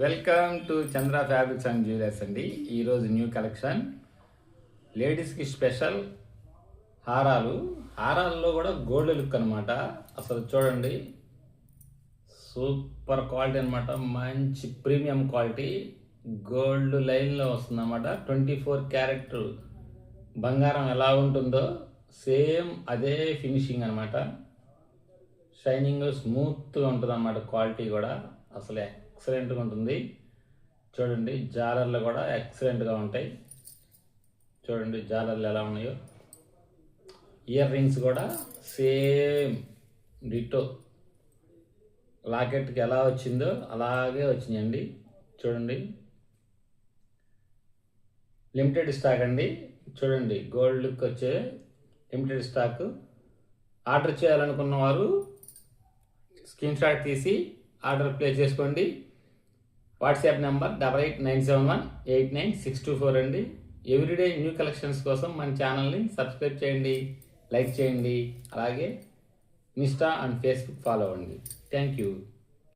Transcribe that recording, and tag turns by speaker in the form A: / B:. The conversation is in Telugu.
A: Welcome to Chandra fabrics and jewellers అండి. ఈరోజు న్యూ కలెక్షన్ లేడీస్కి స్పెషల్ హారాల్లో కూడా గోల్డ్ లుక్ అనమాట. అసలు చూడండి, సూపర్ క్వాలిటీ అనమాట. మంచి ప్రీమియం క్వాలిటీ గోల్డ్ లైన్లో వస్తుంది అనమాట. 24 క్యారెట్ బంగారం ఎలా ఉంటుందో సేమ్ అదే ఫినిషింగ్ అనమాట. షైనింగ్ స్మూత్గా ఉంటుంది అన్నమాట. క్వాలిటీ కూడా అసలు ఎక్సలెంట్గా ఉంటుంది. చూడండి, జాలర్లు కూడా ఎక్సలెంట్గా ఉంటాయి. చూడండి జాలర్లు ఎలా ఉన్నాయో. ఇయర్ రింగ్స్ కూడా సేమ్ డిటో లాకెట్కి ఎలా వచ్చిందో అలాగే వచ్చినాయండి. చూడండి, లిమిటెడ్ స్టాక్ అండి. చూడండి, గోల్డ్ లుక్ వచ్చే లిమిటెడ్ స్టాక్. ఆర్డర్ చేయాలనుకున్న వారు స్క్రీన్ షాట్ తీసి ఆర్డర్ ప్లేస్ చేసుకోండి. వాట్సాప్ నెంబర్ 8897189624 అండి. ఎవ్రీడే న్యూ కలెక్షన్స్ కోసం మన ఛానల్ని సబ్స్క్రైబ్ చేయండి, లైక్ చేయండి, అలాగే ఇన్స్టా అండ్ ఫేస్బుక్ ఫాలో అవ్వండి. Thank you.